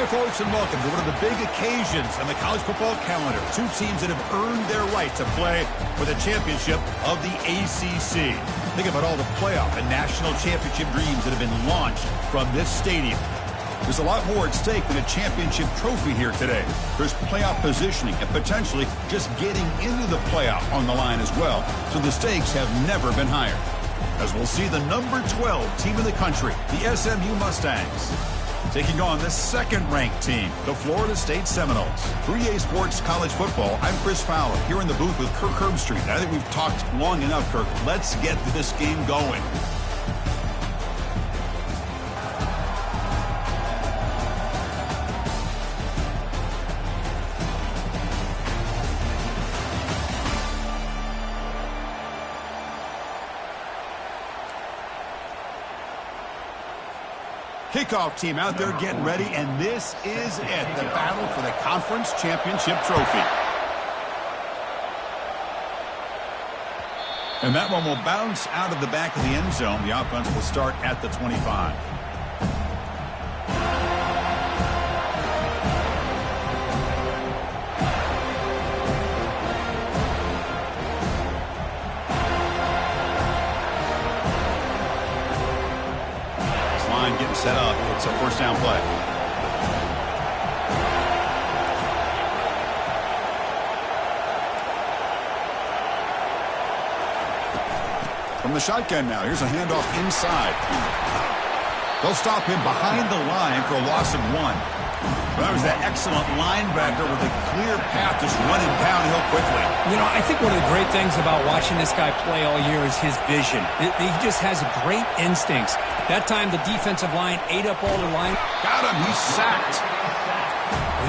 Hi, folks, and welcome to one of the big occasions on the college football calendar. Two teams that have earned their right to play for the championship of the ACC. Think about all the playoff and national championship dreams that have been launched from this stadium. There's a lot more at stake than a championship trophy here today. There's playoff positioning and potentially just getting into the playoff on the line as well, so the stakes have never been higher. As we'll see the number 12 team in the country, the SMU Mustangs, taking on the second-ranked team, the Florida State Seminoles. For EA Sports College Football, I'm Chris Fowler, here in the booth with Kirk Herbstreit. I think we've talked long enough, Kirk. Let's get this game going. Kickoff team out there getting ready, and this is it, the battle for the conference championship trophy. And that one will bounce out of the back of the end zone. The offense will start at the 25. Getting set up. It's a first down play. From the shotgun now. Here's a handoff inside. They'll stop him behind the line for a loss of 1. That was that excellent linebacker with a clear path just running downhill quickly. You know, I think one of the great things about watching this guy play all year is his vision. He just has great instincts. That time, the defensive line ate up all the line. Got him. He's sacked.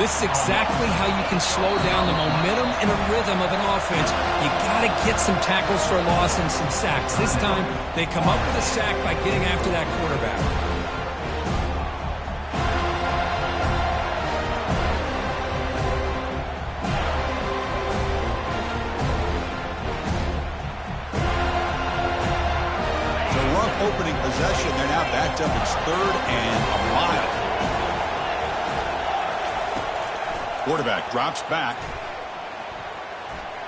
This is exactly how you can slow down the momentum and the rhythm of an offense. You got to get some tackles for a loss and some sacks. This time, they come up with a sack by getting after that quarterback. Opening possession. They're now backed up. It's 3rd and a mile. Quarterback drops back.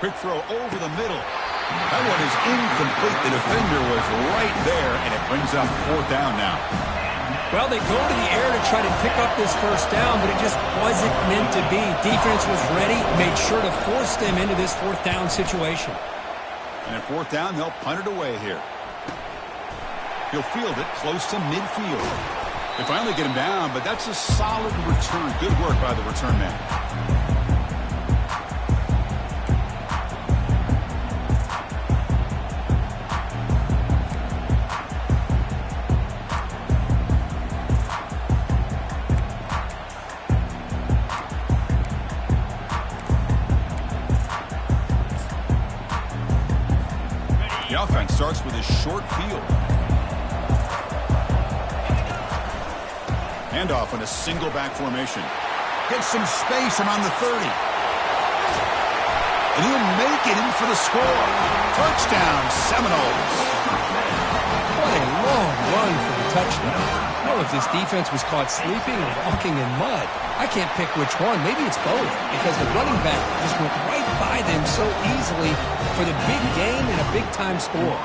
Quick throw over the middle. That one is incomplete. The defender was right there, and it brings up 4th down now. Well, they go to the air to try to pick up this first down, but it just wasn't meant to be. Defense was ready, made sure to force them into this 4th down situation. And at 4th down, they'll punt it away here. He'll field it close to midfield. They finally get him down, but that's a solid return. Good work by the return man. The offense starts with a short field. Handoff in a single back formation. Gets some space around the 30. And he'll make it in for the score. Touchdown, Seminoles. What a long run for the touchdown. I don't know if this defense was caught sleeping or walking in mud. I can't pick which one. Maybe it's both, because the running back just went right by them so easily for the big gain and a big-time score.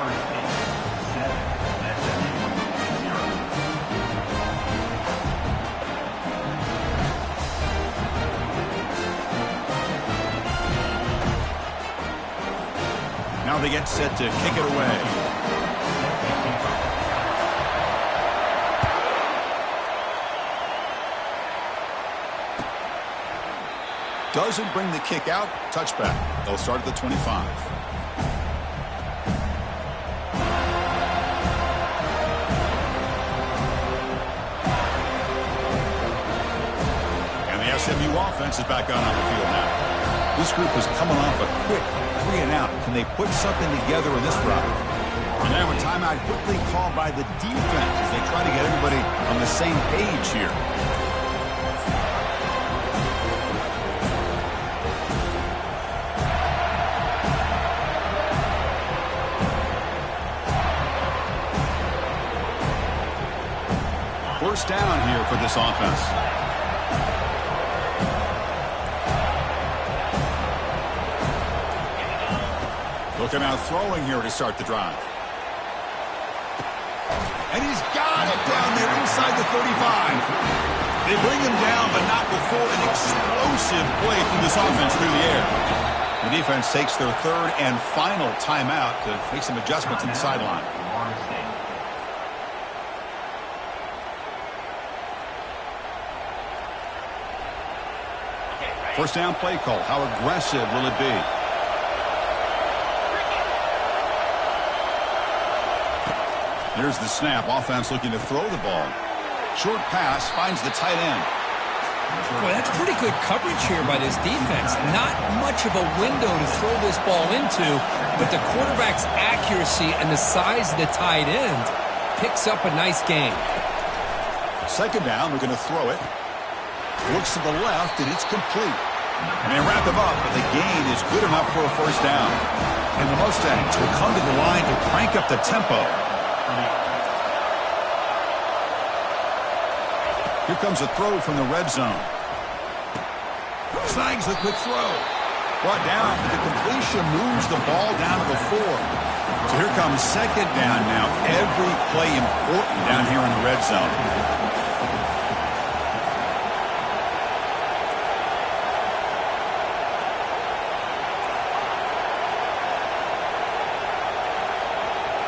Now they get set to kick it away. Doesn't bring the kick out. Touchback. They'll start at the 25. And the SMU offense is back on the field now. This group is coming off a quick 3-and-out. Can they put something together in this drive? And now a timeout quickly called by the defense as they try to get everybody on the same page here. First down here for this offense. Looking out throwing here to start the drive. And he's got it down there inside the 35. They bring him down, but not before an explosive play through this offense through the air. The defense takes their third and final timeout to make some adjustments in the sideline. First down play call. How aggressive will it be? Here's the snap. Offense looking to throw the ball. Short pass finds the tight end. Boy, that's pretty good coverage here by this defense. Not much of a window to throw this ball into, but the quarterback's accuracy and the size of the tight end picks up a nice gain. Second down, we're going to throw it. Looks to the left, and it's complete. And they wrap him up, but the gain is good enough for a first down. And the Mustangs will come to the line to crank up the tempo. Here comes a throw from the red zone. Snags the quick throw. Brought down. The completion moves the ball down to the 4. So here comes second down now. Every play important down here in the red zone.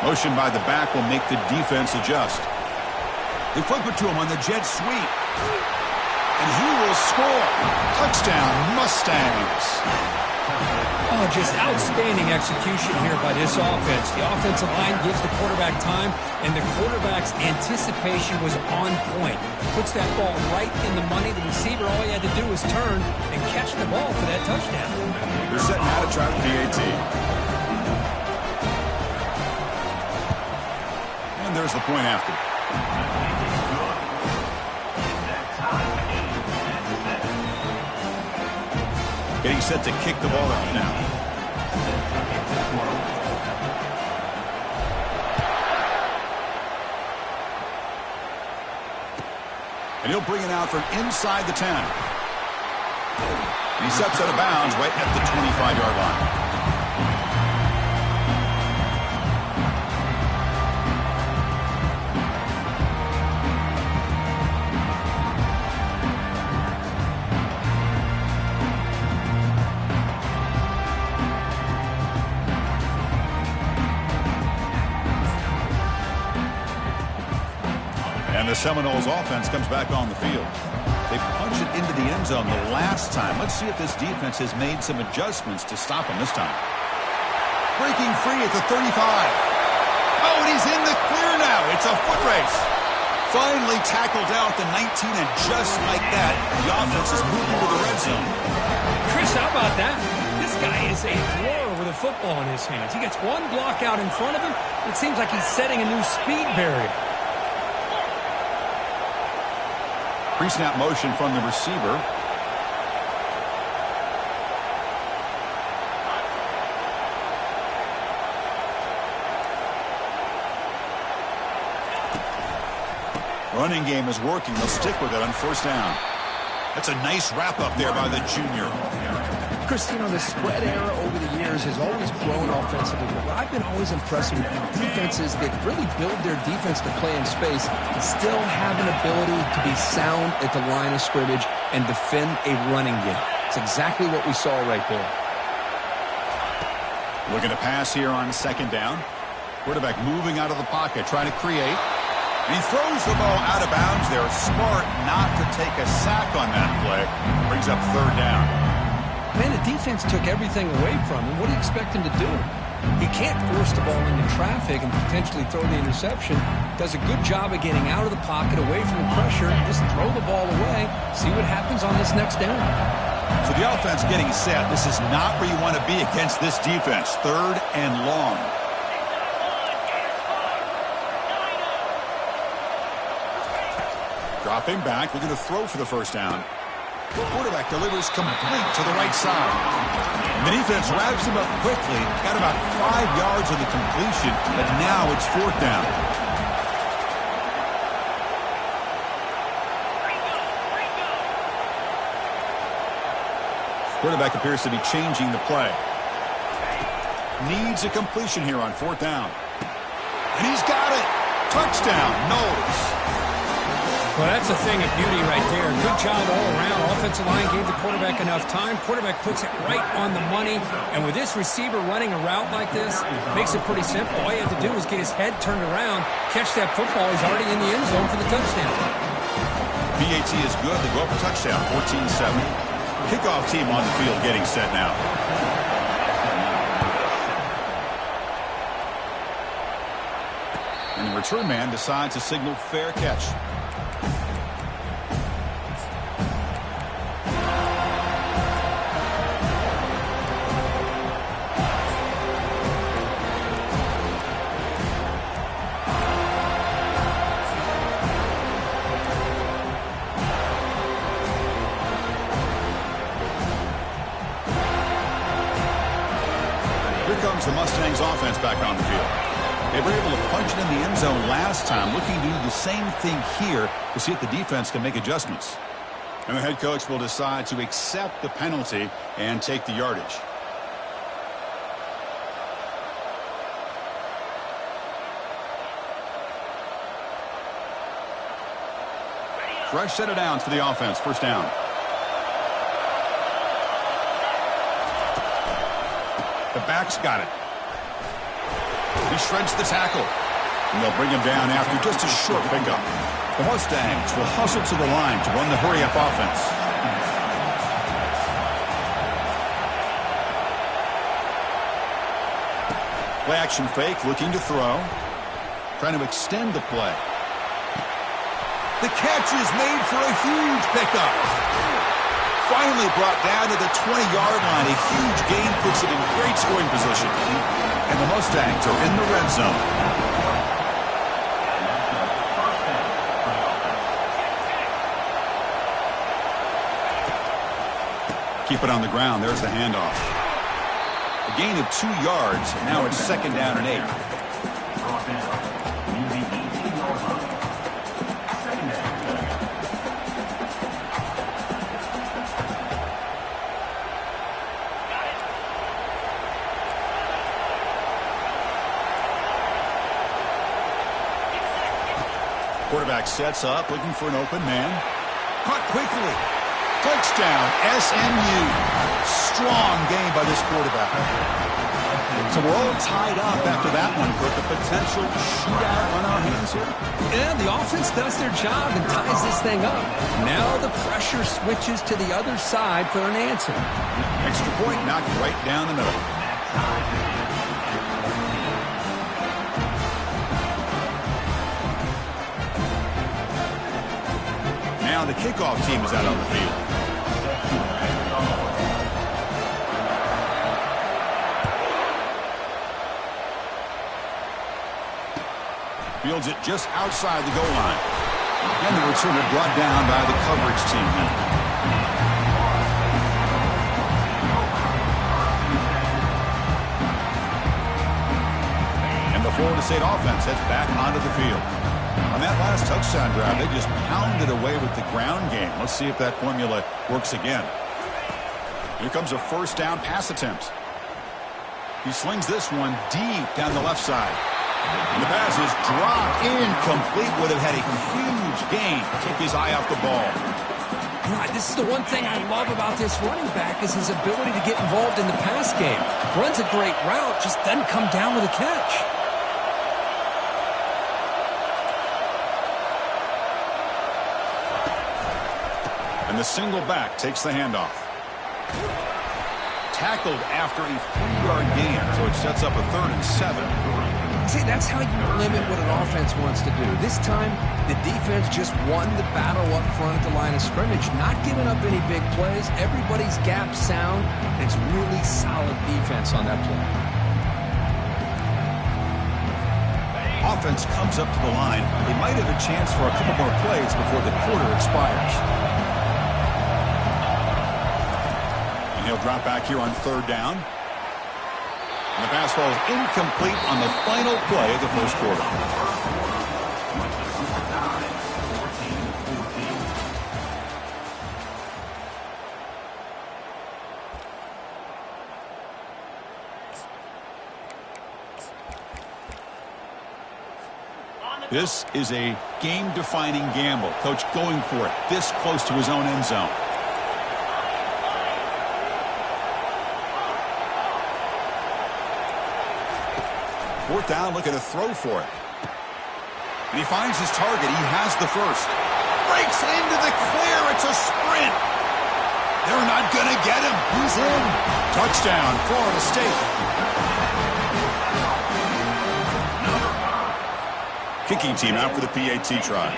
Motion by the back will make the defense adjust. They flip it to him on the jet sweep. And he will score. Touchdown, Mustangs. Oh, just outstanding execution here by this offense. The offensive line gives the quarterback time, and the quarterback's anticipation was on point. Puts that ball right in the money. The receiver, all he had to do was turn and catch the ball for that touchdown. They're setting out to try the PAT. And there's the point after. Getting set to kick the ball off now. And he'll bring it out from inside the 10. And he steps out of bounds right at the 25-yard line. And the Seminoles offense comes back on the field. They punch it into the end zone the last time. Let's see if this defense has made some adjustments to stop him this time. Breaking free at the 35. Oh, and he's in the clear now. It's a foot race. Finally tackled out the 19, and just like that, the offense is moving to the red zone. Chris, how about that? This guy is a war with a football in his hands. He gets one block out in front of him. It seems like he's setting a new speed barrier. Pre-snap motion from the receiver. Running game is working. They'll stick with it on first down. That's a nice wrap-up there by the junior. Chris, you know, the spread era over the years has always grown offensively. But I've been always impressed with defenses that really build their defense to play in space and still have an ability to be sound at the line of scrimmage and defend a running game. It's exactly what we saw right there. Looking to pass here on second down. Quarterback moving out of the pocket, trying to create. And he throws the ball out of bounds there. Smart not to take a sack on that play. Brings up third down. Man, the defense took everything away from him. What do you expect him to do? He can't force the ball into traffic and potentially throw the interception. Does a good job of getting out of the pocket, away from the pressure, just throw the ball away, see what happens on this next down. So the offense getting set. This is not where you want to be against this defense. Third and long. Dropping back, looking to throw for the first down. The quarterback delivers complete to the right side. And the defense wraps him up quickly. Got about 5 yards of the completion, but now it's fourth down. Quarterback appears to be changing the play. Needs a completion here on 4th down. And he's got it. Touchdown, Knowles. Well, that's a thing of beauty right there. Good job all around. Offensive line gave the quarterback enough time. Quarterback puts it right on the money. And with this receiver running a route like this, makes it pretty simple. All you have to do is get his head turned around, catch that football. He's already in the end zone for the touchdown. BAT is good. They go up a touchdown, 14-7. Kickoff team on the field getting set now. And the return man decides to signal fair catch. Here comes the Mustangs offense back on the field. They were able to punch it in the end zone last time, looking to do the same thing here to see if the defense can make adjustments. And the head coach will decide to accept the penalty and take the yardage. Fresh set of downs for the offense. 1st down. The back's got it. He shreds the tackle. And they'll bring him down after just a short pickup. The Mustangs will hustle to the line to run the hurry-up offense. Play action fake, looking to throw. Trying to extend the play. The catch is made for a huge pickup. Finally brought down to the 20-yard line. A huge gain puts it in great scoring position. And the Mustangs are in the red zone. Keep it on the ground. There's the handoff. A gain of 2 yards. Now it's 2nd down and 8. Quarterback sets up, looking for an open man. Caught quickly. Touchdown, SMU. Strong game by this quarterback. So we're all tied up after that one, Kurt. The potential shootout on our hands here. Yeah, the offense does their job and ties this thing up. Now the pressure switches to the other side for an answer. Extra point knocked right down the middle. Now the kickoff team is out on the field. Fields it just outside the goal line. And the returner brought down by the coverage team now. And the Florida State offense heads back onto the field. On that last touchdown drive, they just pounded away with the ground game. Let's see if that formula works again. Here comes a 1st down pass attempt. He slings this one deep down the left side. And the pass is dropped incomplete. Would have had a huge gain. Took his eye off the ball. God, this is the one thing I love about this running back is his ability to get involved in the pass game. Runs a great route, just doesn't come down with a catch. And the single back takes the handoff. Tackled after a 3-yard gain, so it sets up a 3rd and 7. See, that's how you limit what an offense wants to do. This time, the defense just won the battle up front at the line of scrimmage, not giving up any big plays. Everybody's gap sound. It's really solid defense on that play. Offense comes up to the line. They might have a chance for a couple more plays before the quarter expires. And he'll drop back here on 3rd down. And the pass falls incomplete on the final play of the 1st quarter. This is a game-defining gamble. Coach going for it this close to his own end zone. Fourth down, looking to throw for it. And he finds his target. He has the first. Breaks into the clear. It's a sprint. They're not going to get him. He's in. Touchdown, Florida State. Kicking team out for the PAT try.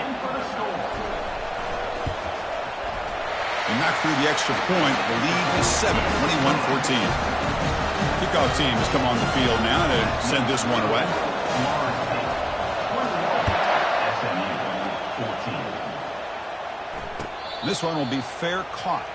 And not through the extra point. The lead is 7, 21-14. Kickoff team has come on the field now to send this one away. This one will be fair caught.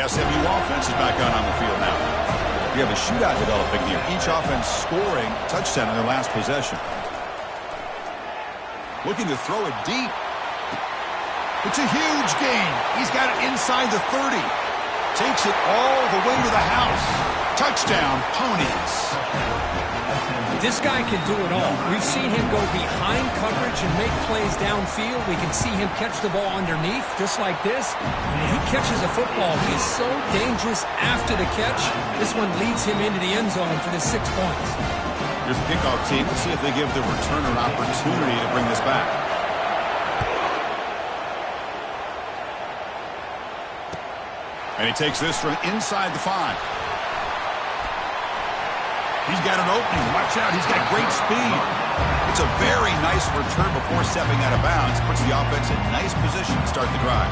SMU offense is back on the field now. We have a shootout developing here. Each offense scoring a touchdown in their last possession. Looking to throw it deep. It's a huge gain. He's got it inside the 30. Takes it all the way to the house. Touchdown, Ponies. This guy can do it all. We've seen him go behind coverage and make plays downfield. We can see him catch the ball underneath, just like this. And when he catches a football, he is so dangerous after the catch. This one leads him into the end zone for the 6 points. Here's the kickoff team. Let's see if they give the returner an opportunity to bring this back. And he takes this from inside the 5. He's got an opening. Watch out. He's got great speed. It's a very nice return before stepping out of bounds. Puts the offense in nice position to start the drive.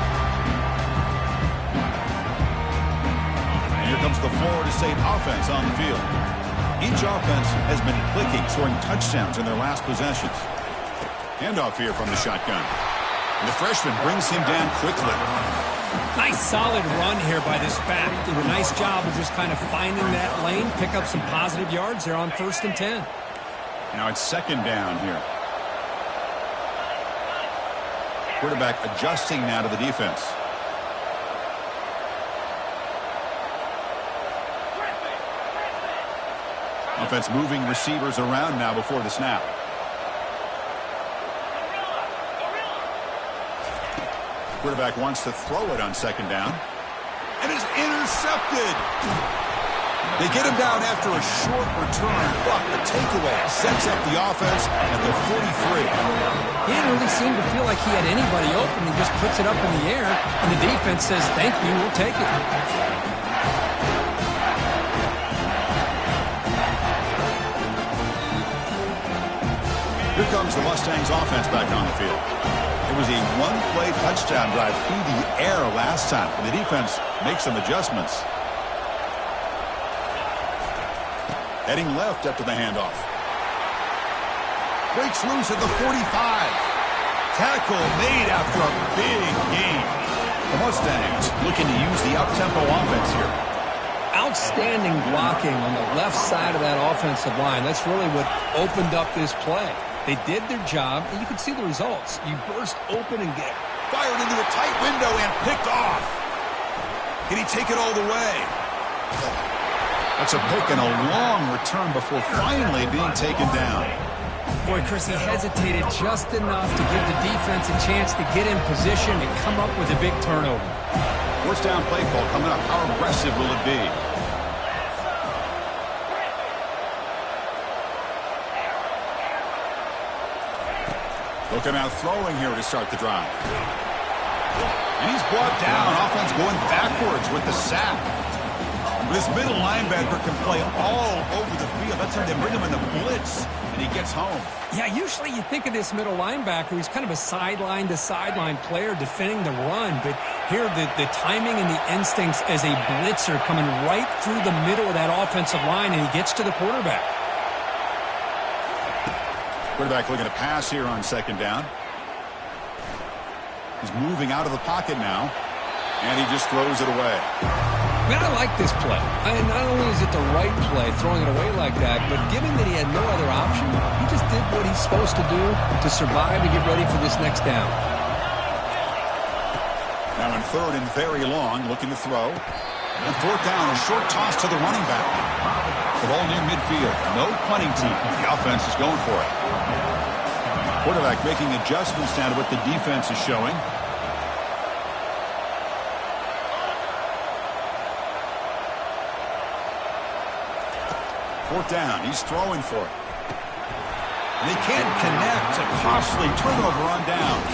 And here comes the Florida State offense on the field. Each offense has been clicking, scoring touchdowns in their last possessions. Handoff here from the shotgun. And the freshman brings him down quickly. Nice solid run here by this back. Did a nice job of just kind of finding that lane, pick up some positive yards. They're on 1st and 10. Now it's 2nd down here. Quarterback adjusting now to the defense. Offense moving receivers around now before the snap. Quarterback wants to throw it on 2nd down. And is intercepted. They get him down after a short return, but the takeaway sets up the offense at the 43. He didn't really seem to feel like he had anybody open. He just puts it up in the air, and the defense says, thank you, we'll take it. Here comes the Mustangs offense back on the field. It was a one-play touchdown drive through the air last time, and the defense makes some adjustments. Heading left after the handoff. Breaks loose at the 45. Tackle made after a big gain. The Mustangs looking to use the up-tempo offense here. Outstanding blocking on the left side of that offensive line. That's really what opened up this play. They did their job, and you can see the results. You burst open and get fired into a tight window and picked off. Can he take it all the way? That's a pick and a long return before finally being taken down. Boy, Chris, he hesitated just enough to give the defense a chance to get in position and come up with a big turnover. 4th down play call coming up. How aggressive will it be? Looking out throwing here to start the drive. And he's brought down. Offense going backwards with the sack. This middle linebacker can play all over the field. That's how they bring him in the blitz, and he gets home. Yeah, usually you think of this middle linebacker. He's kind of a sideline-to-sideline player defending the run. But here, the timing and the instincts as a blitzer coming right through the middle of that offensive line, and he gets to the quarterback. Quarterback looking to pass here on 2nd down. He's moving out of the pocket now, and he just throws it away. Man, I like this play. And not only is it the right play, throwing it away like that, but given that he had no other option, he just did what he's supposed to do to survive and get ready for this next down. Now in third and very long, looking to throw. And fourth down, a short toss to the running back. The ball near midfield. No punting team. The offense is going for it. Quarterback making adjustments now to what the defense is showing. Fourth down. He's throwing for it. And they can't connect. A costly turnover on downs.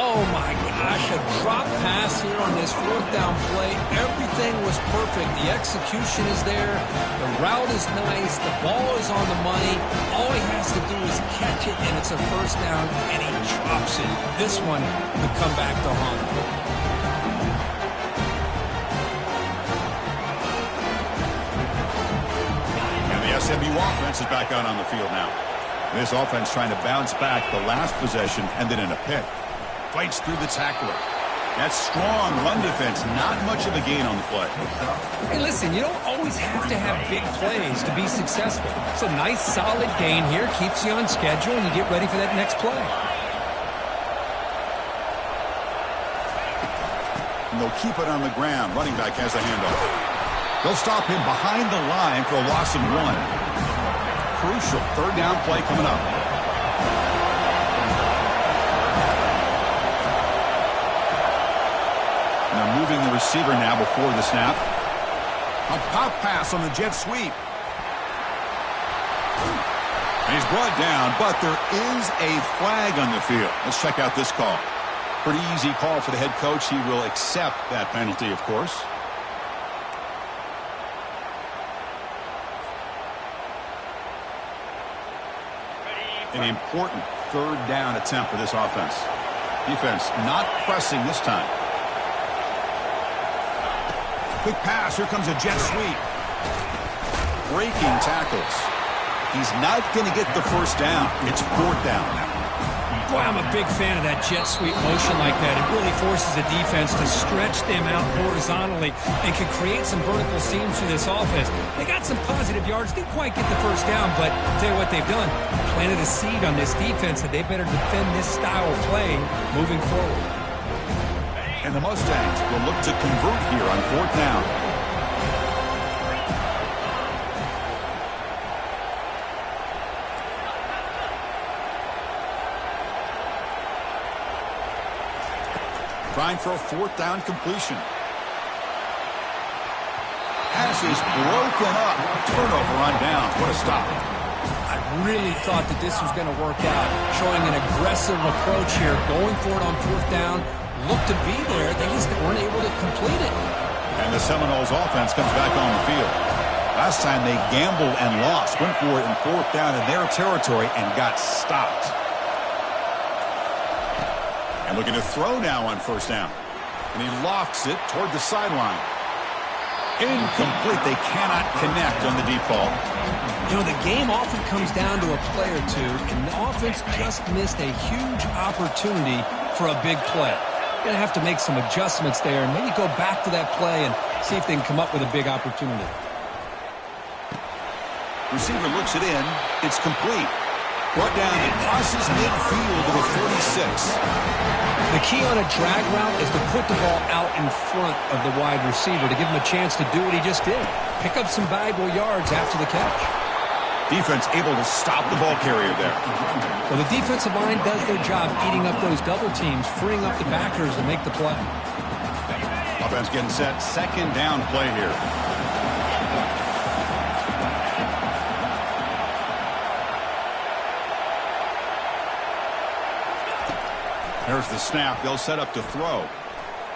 Oh, my gosh. A drop pass here on this fourth down play. Everything was perfect. The execution is there. The route is nice. The ball is on the money. All he has to do is catch it, and it's a first down, and he drops it. This one could come back to haunt him. SMU offense is back out on the field now. This offense trying to bounce back the last possession and then in a pick. Fights through the tackler. That's strong run defense. Not much of a gain on the play. Hey, listen, you don't always have to have big plays to be successful. It's a nice, solid gain here. Keeps you on schedule, and you get ready for that next play. And they'll keep it on the ground. Running back has a handoff. They'll stop him behind the line for a loss of 1. Crucial third down play coming up. And they're moving the receiver now before the snap. A pop pass on the jet sweep. And he's brought down, but there is a flag on the field. Let's check out this call. Pretty easy call for the head coach. He will accept that penalty, of course. An important third down attempt for this offense. Defense not pressing this time. Quick pass. Here comes a jet sweep. Breaking tackles. He's not going to get the first down. It's fourth down now. Boy, I'm a big fan of that jet sweep motion like that. It really forces the defense to stretch them out horizontally and can create some vertical seams for this offense. They got some positive yards. Didn't quite get the first down, but I'll tell you what they've done. Planted a seed on this defense that they better defend this style of play moving forward. And the Mustangs will look to convert here on fourth down. Trying for a fourth down completion. Pass is broken up. Turnover on downs. What a stop. I really thought that this was going to work out. Showing an aggressive approach here. Going for it on fourth down. Looked to be there. They just weren't able to complete it. And the Seminoles offense comes back on the field. Last time they gambled and lost. Went for it in fourth down in their territory and got stopped. And looking to throw now on first down. And he lofts it toward the sideline. Incomplete. They cannot connect on the deep ball. You know, the game often comes down to a play or two, and the offense just missed a huge opportunity for a big play. Going to have to make some adjustments there and maybe go back to that play and see if they can come up with a big opportunity. Receiver looks it in. It's complete. Brought down, it crosses midfield to the 46. The key on a drag route is to put the ball out in front of the wide receiver to give him a chance to do what he just did. Pick up some valuable yards after the catch. Defense able to stop the ball carrier there. Well, the defensive line does their job eating up those double teams, freeing up the backers to make the play. Offense getting set. Second down play here. There's the snap. They'll set up to throw.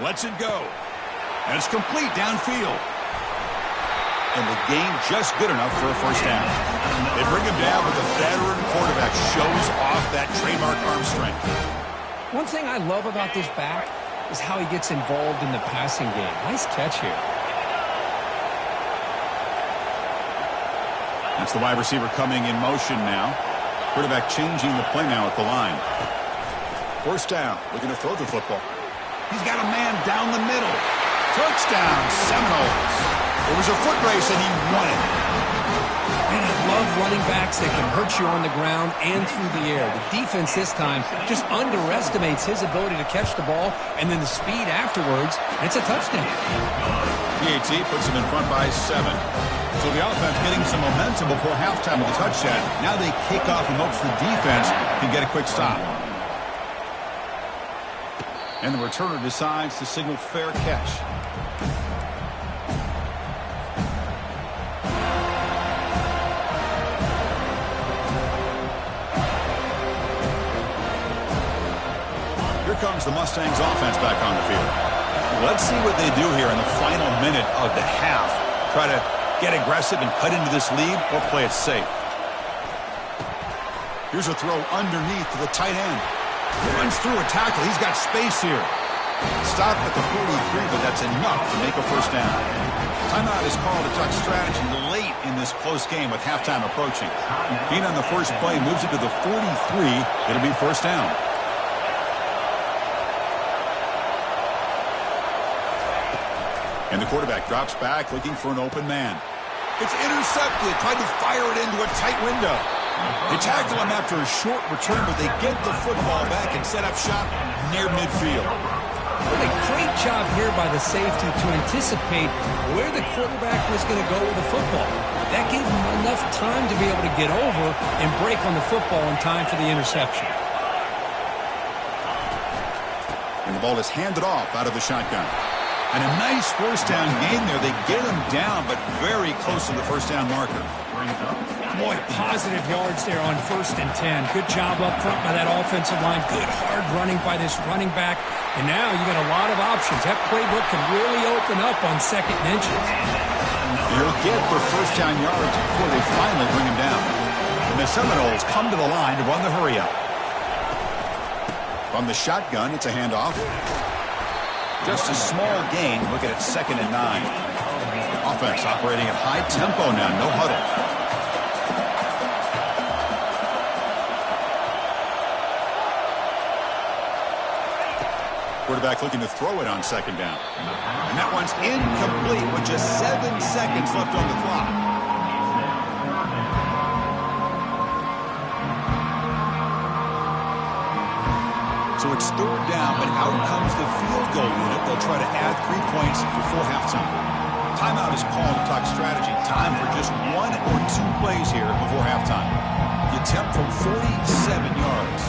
Lets it go. And it's complete downfield. And the game just good enough for a first down. They bring him down, but the veteran quarterback shows off that trademark arm strength. One thing I love about this back is how he gets involved in the passing game. Nice catch here. That's the wide receiver coming in motion now. Quarterback changing the play now at the line. First down, looking to throw the football. He's got a man down the middle. Touchdown, Seminoles. It was a foot race, and he won it. Man, I love running backs that can hurt you on the ground and through the air. The defense this time just underestimates his ability to catch the ball, and then the speed afterwards, and it's a touchdown. PAT puts him in front by 7. So the offense getting some momentum before halftime with a touchdown. Now they kick off in hopes the defense can get a quick stop. And the returner decides to signal fair catch. Here comes the Mustangs offense back on the field. Let's see what they do here in the final minute of the half. Try to get aggressive and cut into this lead, or play it safe. Here's a throw underneath to the tight end. Runs through a tackle. He's got space here. Stopped at the 43, but that's enough to make a first down. Timeout is called to talk strategy late in this close game with halftime approaching. Being on the first play moves it to the 43. It'll be first down. And the quarterback drops back looking for an open man. It's intercepted. Tried to fire it into a tight window. They tackle him after a short return, but they get the football back and set up shop near midfield. What a great job here by the safety to anticipate where the quarterback was going to go with the football. That gave him enough time to be able to get over and break on the football in time for the interception. And the ball is handed off out of the shotgun. And a nice first down gain there. They get him down, but very close to the first down marker. Boy, positive yards there on 1st and 10. Good job up front by that offensive line. Good hard running by this running back. And now you got a lot of options. That playbook can really open up on 2nd and inches. He'll get the first down yards before they finally bring him down. And the Seminoles come to the line to run the hurry up. From the shotgun, it's a handoff. Just a small gain. Look at it, 2nd and 9. Offense operating at high tempo now. No huddle. Quarterback looking to throw it on 2nd down. And that one's incomplete with just 7 seconds left on the clock. So it's 3rd down, but out comes the field goal unit. They'll try to add 3 points before halftime. Timeout is called to talk strategy. Time for just 1 or 2 plays here before halftime. The attempt from 47 yards.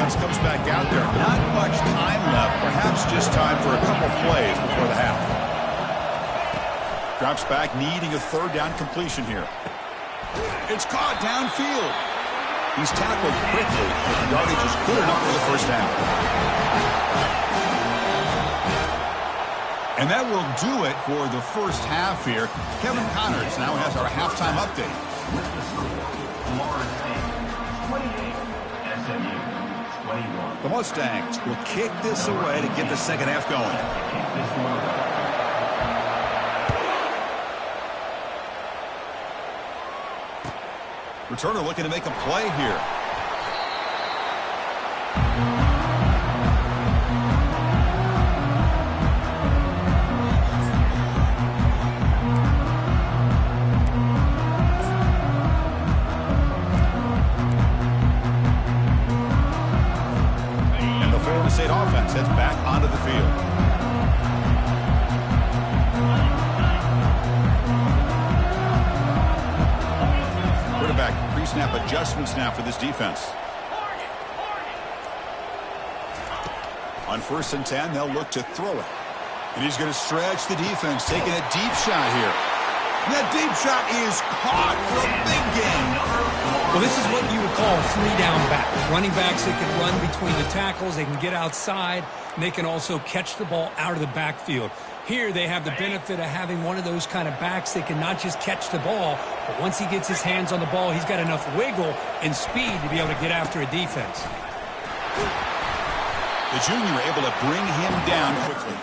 Comes back out there. Not much time left. Perhaps just time for a couple plays before the half. Drops back, needing a 3rd down completion here. It's caught downfield. He's tackled quickly, but the yardage is good enough for the first down. And that will do it for the first half here. Kevin Connors now has our halftime update. The Mustangs will kick this away to get the second half going. Returner looking to make a play here. State offense heads back onto the field. Quarterback pre-snap adjustments now for this defense. On 1st and 10, they'll look to throw it. And he's going to stretch the defense, taking a deep shot here. And that deep shot is caught for a big gain. Well, this is what you would call 3-down back. Running backs that can run between the tackles, they can get outside, and they can also catch the ball out of the backfield. Here they have the benefit of having one of those kind of backs that can not just catch the ball, but once he gets his hands on the ball, he's got enough wiggle and speed to be able to get after a defense. The junior able to bring him down quickly.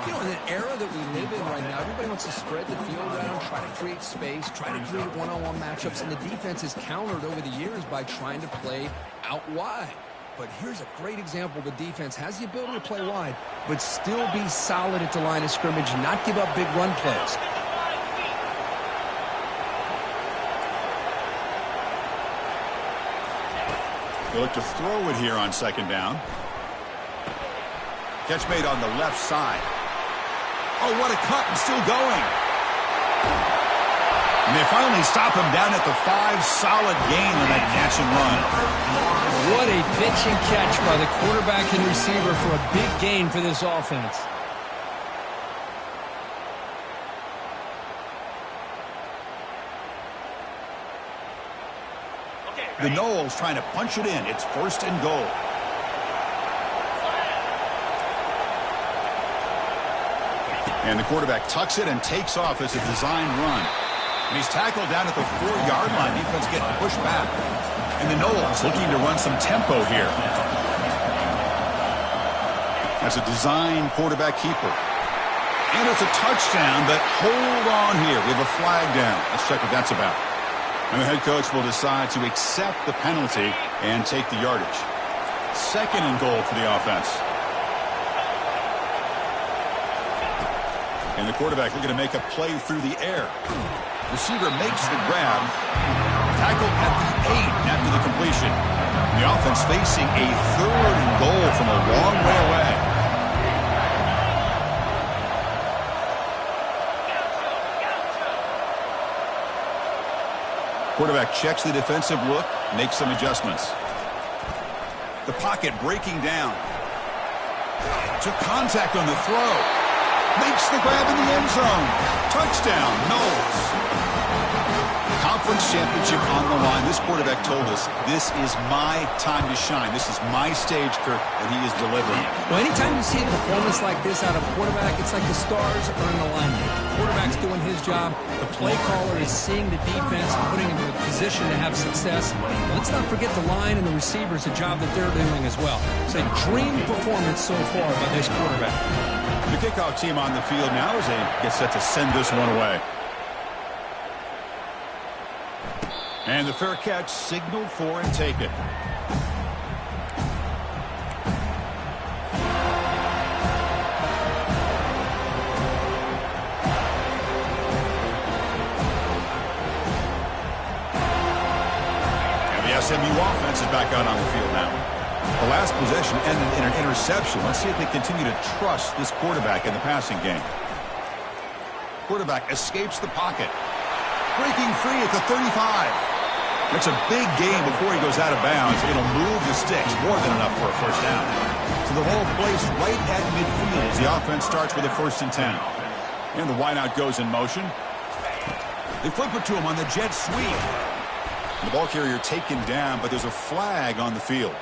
You know, in an era that we live in right now, everybody wants to spread the field around, try to create space, try to create one-on-one matchups, and the defense has countered over the years by trying to play out wide. But here's a great example. The defense has the ability to play wide, but still be solid at the line of scrimmage and not give up big run plays. They look to throw it here on second down. Catch made on the left side. Oh, what a cut, and still going. And they finally stop him down at the 5. Solid gain on that catch and run. What a pitch and catch by the quarterback and receiver for a big gain for this offense. The Noles trying to punch it in. It's 1st and goal. And the quarterback tucks it and takes off as a design run. And he's tackled down at the 4-yard line. Defense getting pushed back. And the Noles looking to run some tempo here. That's a design quarterback keeper. And it's a touchdown, but hold on here. We have a flag down. Let's check what that's about. And the head coach will decide to accept the penalty and take the yardage. 2nd and goal for the offense. And the quarterback looking to make a play through the air. Receiver makes the grab. Tackled at the 8 after the completion. And the offense facing a 3rd and goal from a long way away. Quarterback checks the defensive look, makes some adjustments. The pocket breaking down. Took contact on the throw. Makes the grab in the end zone. Touchdown, Noles. Conference championship on the line. This quarterback told us, this is my time to shine. This is my stage, Kirk, and he is delivering. Well, anytime you see a performance like this out of a quarterback, it's like the stars are in alignment. The quarterback's doing his job. The play caller is seeing the defense and putting him in a position to have success. Let's not forget the line and the receivers, the job that they're doing as well. It's a dream performance so far by this quarterback. The kickoff team on the field now as they get set to send this one away. And the fair catch signaled for and taken. And the SMU offense is back out on the field now. The last possession ended in an interception. Let's see if they continue to trust this quarterback in the passing game. Quarterback escapes the pocket. Breaking free at the 35. It's a big gain before he goes out of bounds. It'll move the sticks, more than enough for a 1st down. So the ball placed right at midfield as the offense starts with a 1st and 10. And the wideout goes in motion. They flip it to him on the jet sweep. The ball carrier taken down, but there's a flag on the field.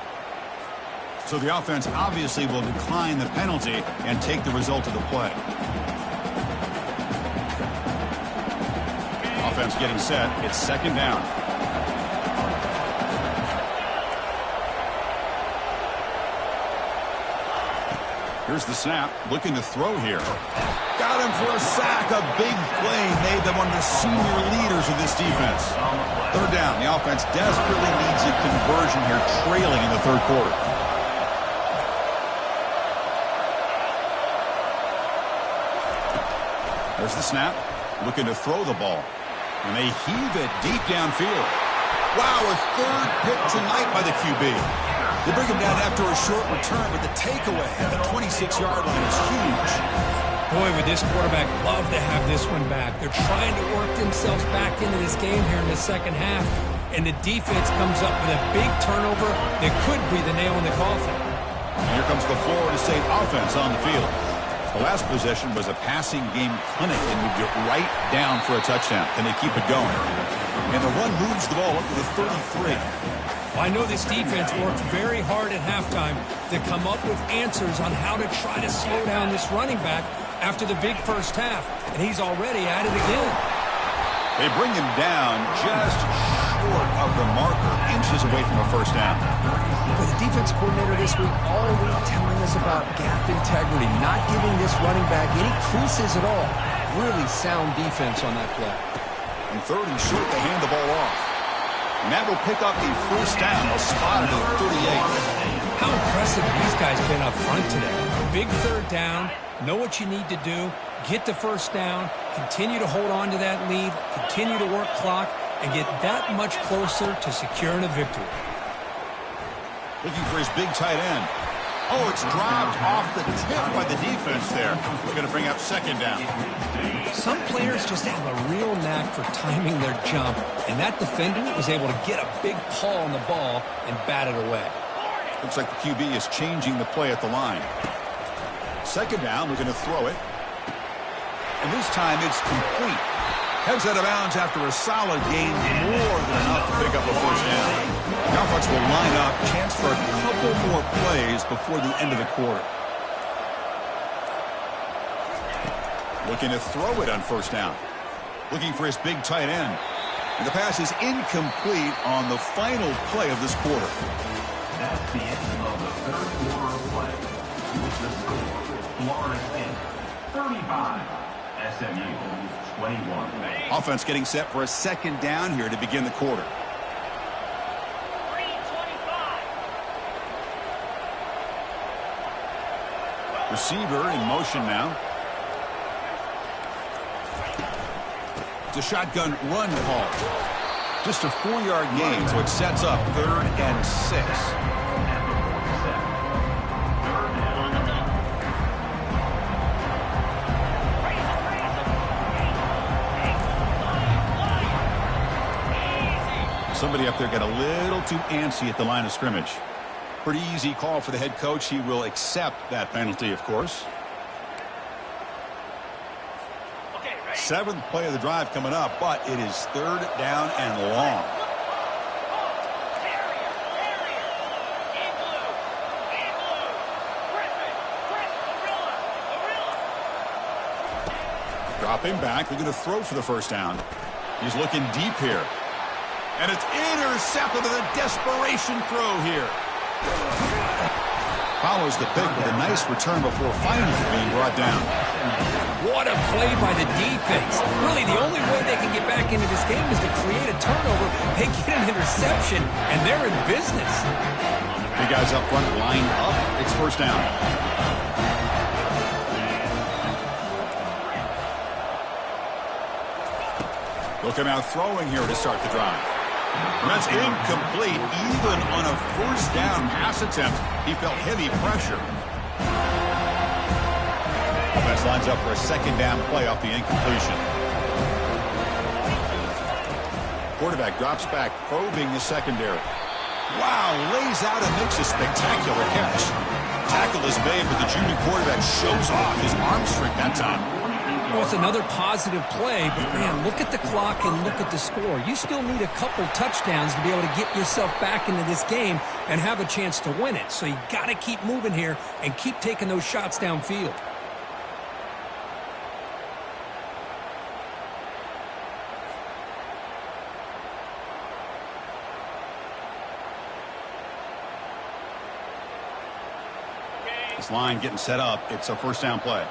So the offense obviously will decline the penalty and take the result of the play. Offense getting set. It's 2nd down. Here's the snap. Looking to throw here. Got him for a sack. A big play made them one of the senior leaders of this defense. 3rd down. The offense desperately needs a conversion here, trailing in the 3rd quarter. There's the snap. Looking to throw the ball. And they heave it deep downfield. Wow, a 3rd pick tonight by the QB. They bring him down after a short return, but the takeaway at the 26-yard line is huge. Boy, would this quarterback love to have this one back. They're trying to work themselves back into this game here in the 2nd half, and the defense comes up with a big turnover that could be the nail in the coffin. And here comes the Florida State offense on the field. The last possession was a passing game clinic and moved it right down for a touchdown. Can they keep it going? And the run moves the ball up to the 33. I know this defense worked very hard at halftime to come up with answers on how to try to slow down this running back after the big 1st half, and he's already at it again. They bring him down just short of the marker, inches away from a 1st down. But the defense coordinator this week all week telling us about gap integrity, not giving this running back any creases at all. Really sound defense on that play. And 3rd and short, they hand the ball off. And that will pick up the first down. They'll spot it at 38. How impressive these guys been up front today. Big 3rd down, know what you need to do, get the first down, continue to hold on to that lead, continue to work clock, and get that much closer to securing a victory. Looking for his big tight end. Oh, it's dropped off the tip by the defense there. We're going to bring up 2nd down. Some players just have a real knack for timing their jump, and that defender was able to get a big paw on the ball and bat it away. Looks like the QB is changing the play at the line. 2nd down, we're going to throw it. And this time it's complete. Heads out of bounds after a solid gain, more than enough to pick up a first down. The offense will line up, chance for a couple more plays before the end of the quarter. Looking to throw it on 1st down. Looking for his big tight end. And the pass is incomplete on the final play of this quarter. That's the end of the 3rd quarter of play. With the score, Florida State 35, SMU 21. Offense getting set for a 2nd down here to begin the quarter. Receiver in motion now. It's a shotgun run call. Just a 4-yard gain, so it sets up 3rd and 6. Somebody up there got a little too antsy at the line of scrimmage. Pretty easy call for the head coach. He will accept that penalty, of course. 7th play of the drive coming up, but it is 3rd down and long. Dropping back, they're going to throw for the first down. He's looking deep here. And it's intercepted with a desperation throw here. Follows the pick with a nice return before finally being brought down. What a play by the defense. Really, the only way they can get back into this game is to create a turnover. They get an interception, and they're in business. Big guys up front lined up. It's first down. Looking out throwing here to start the drive. And that's incomplete. Even on a first down pass attempt, he felt heavy pressure. Offense lines up for a 2nd down play off the incompletion. Quarterback drops back, probing the secondary. Wow, lays out and makes a spectacular catch. Tackle is made, but the junior quarterback shows off his arm strength that time. Well, it's another positive play, but man, look at the clock and look at the score. You still need a couple touchdowns to be able to get yourself back into this game and have a chance to win it. So you got to keep moving here and keep taking those shots downfield. This line getting set up. It's a first down play.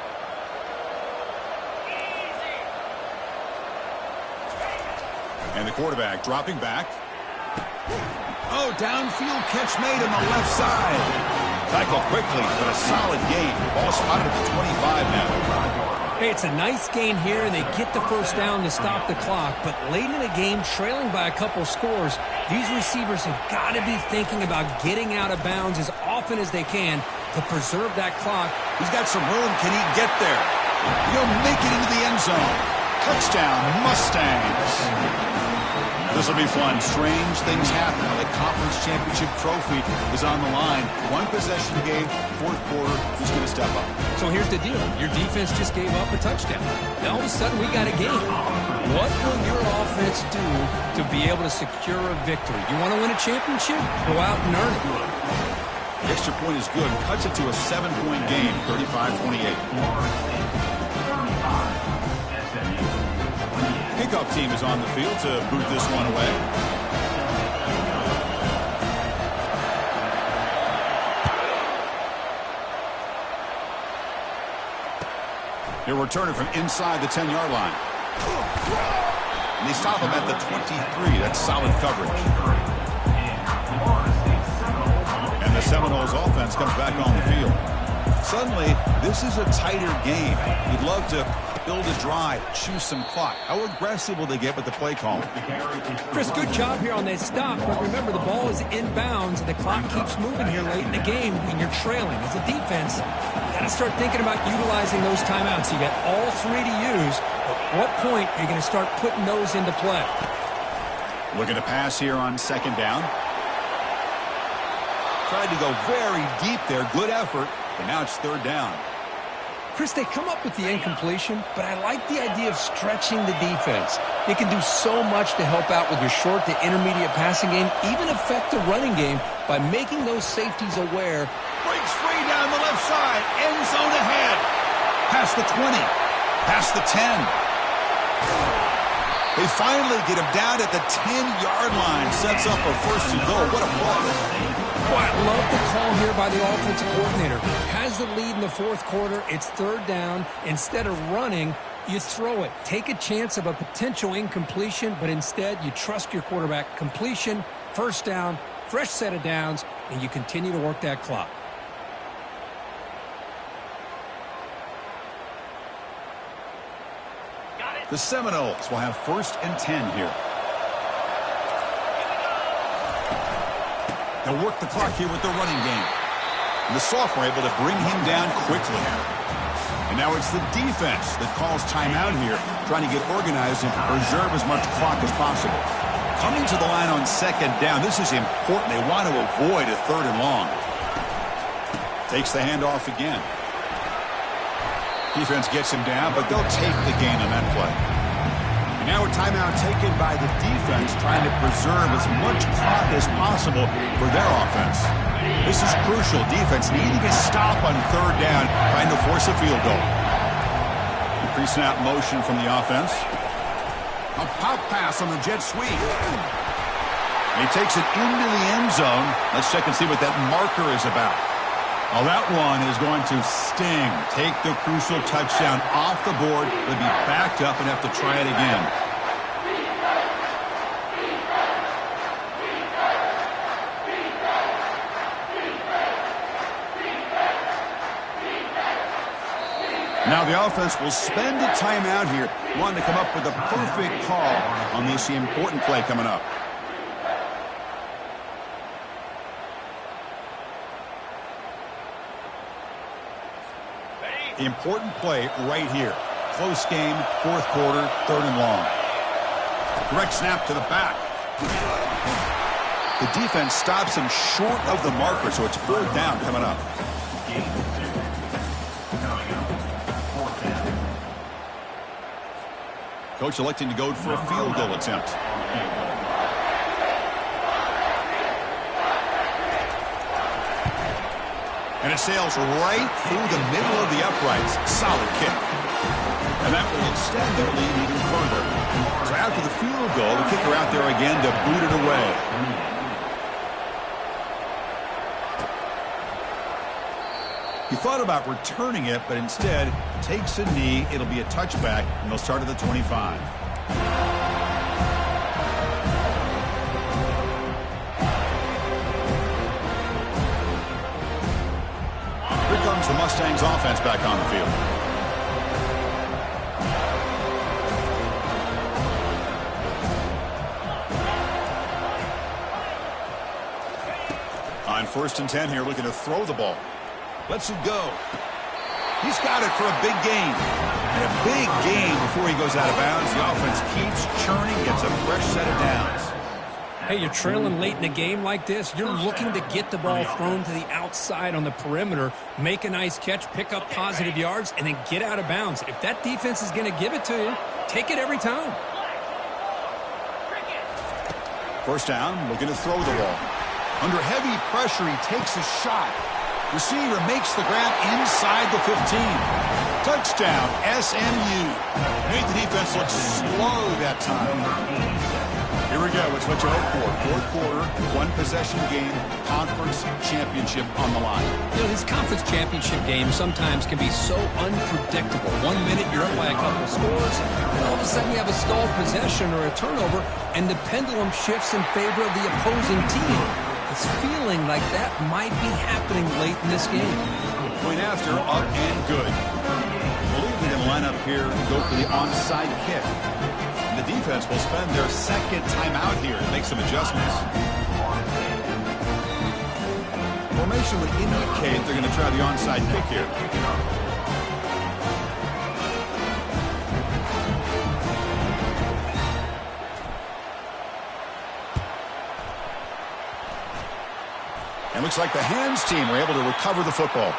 And the quarterback dropping back. Oh, downfield catch made on the left side. Tackled quickly, but a solid gain. Ball spotted at the 25 now. Hey, it's a nice gain here, and they get the first down to stop the clock. But late in the game, trailing by a couple scores, these receivers have got to be thinking about getting out of bounds as often as they can to preserve that clock. He's got some room. Can he get there? He'll make it into the end zone. Touchdown, Mustangs. This will be fun. Strange things happen when the conference championship trophy is on the line. One possession game, 4th quarter. Who's going to step up? So here's the deal. Your defense just gave up a touchdown. Now all of a sudden we got a game. What will your offense do to be able to secure a victory? You want to win a championship? Go out and earn it. The extra point is good. Cuts it to a 7-point game, 35-28. Kickoff team is on the field to boot this one away. He'll return it from inside the 10-yard line. And they stop him at the 23. That's solid coverage. And the Seminoles offense comes back on the field. Suddenly, this is a tighter game. You'd love to build a drive, choose some clock. How aggressive will they get with the play call? Chris, good job here on that stop, but remember the ball is inbounds and the clock keeps moving here late in the game and you're trailing. As a defense, you got to start thinking about utilizing those timeouts. You got all three to use. At what point are you going to start putting those into play? Looking to pass here on second down. Tried to go very deep there. Good effort, but now it's third down. Chris, they come up with the incompletion, but I like the idea of stretching the defense. It can do so much to help out with your short to intermediate passing game, even affect the running game by making those safeties aware. Breaks free down the left side. End zone ahead. Past the 20. Past the 10. They finally get him down at the 10-yard line. Sets up a first and goal. What a play. Oh, I love the call here by the offensive coordinator. Has the lead in the fourth quarter. It's third down. Instead of running, you throw it. Take a chance of a potential incompletion, but instead you trust your quarterback. Completion, first down, fresh set of downs, and you continue to work that clock. The Seminoles will have first and 10 here. They'll work the clock here with their running game. And the sophomore able to bring him down quickly. And now it's the defense that calls timeout here, trying to get organized and preserve as much clock as possible. Coming to the line on second down, this is important. They want to avoid a third and long. Takes the handoff again. Defense gets him down, but they'll take the gain on that play. And now a timeout taken by the defense, trying to preserve as much clock as possible for their offense. This is crucial. Defense needing a stop on third down, trying to force a field goal. Pre-snap motion from the offense. A pop pass on the jet sweep. And he takes it into the end zone. Let's check and see what that marker is about. Well, that one is going to sting. Take the crucial touchdown off the board. They'll be backed up and have to try it again. Now the offense will spend a timeout here, wanting to come up with a perfect call on this important play coming up. Important play right here. Close game, fourth quarter, third and long. Direct snap to the back. The defense stops him short of the marker, so it's fourth down coming up. Coach electing to go for a field goal attempt. And it sails right through the middle of the uprights. Solid kick. And that will extend their lead even further. So after the field goal, the kicker out there again to boot it away. He thought about returning it, but instead takes a knee. It'll be a touchback, and they'll start at the 25. The Mustangs offense back on the field. On first and 10 here, looking to throw the ball. Lets it go. He's got it for a big gain. And a big gain before he goes out of bounds. The offense keeps churning, gets a fresh set of downs. Hey, you're trailing late in the game like this. You're looking to get the ball thrown to the outside on the perimeter, make a nice catch, pick up positive yards, and then get out of bounds. If that defense is going to give it to you, take it every time. First down, looking to throw the ball. Under heavy pressure, he takes a shot. Receiver makes the grab inside the 15. Touchdown, SMU. Made the defense look slow that time. Here we go. It's what you hope for. Fourth quarter, one-possession game, conference championship on the line. You know, these conference championship games sometimes can be so unpredictable. 1 minute you're up by a couple scores, and all of a sudden you have a stalled possession or a turnover, and the pendulum shifts in favor of the opposing team. It's feeling like that might be happening late in this game. Point after, up and good. I believe they're going to line up here and go for the onside kick. The defense will spend their second timeout here to make some adjustments. Formation would indicate they're going to try the onside kick here. And looks like the hands team were able to recover the football.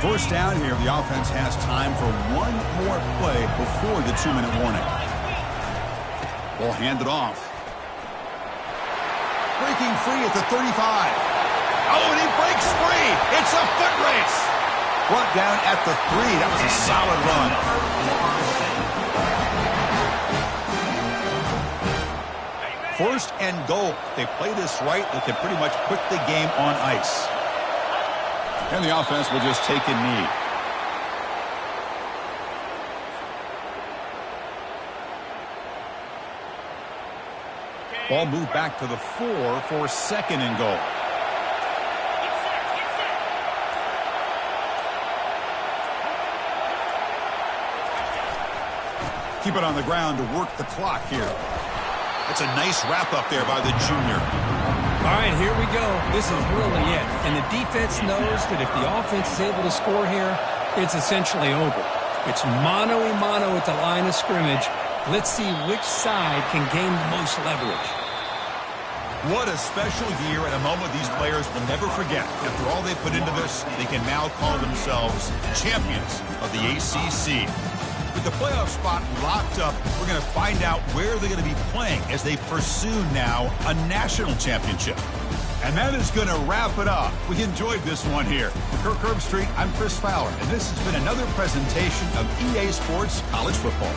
First down here, the offense has time for one more play before the 2-minute warning. Ball handed off. Breaking free at the 35. Oh, and he breaks free. It's a foot race. Brought down at the 3. That was a solid run. First and goal. They play this right, they can pretty much put the game on ice. And the offense will just take a knee. Ball moved back to the 4 for second and goal. Keep it on the ground to work the clock here. That's a nice wrap up there by the junior. All right, here we go. This is really it. And the defense knows that if the offense is able to score here, it's essentially over. It's mano-a-mano at the line of scrimmage. Let's see which side can gain the most leverage. What a special year and a moment these players will never forget. After all they put into this, they can now call themselves champions of the ACC. With the playoff spot locked up, we're going to find out where they're going to be playing as they pursue now a national championship. And that is going to wrap it up. We enjoyed this one here. For Kirk Herbstreit, I'm Chris Fowler, and this has been another presentation of EA Sports College Football.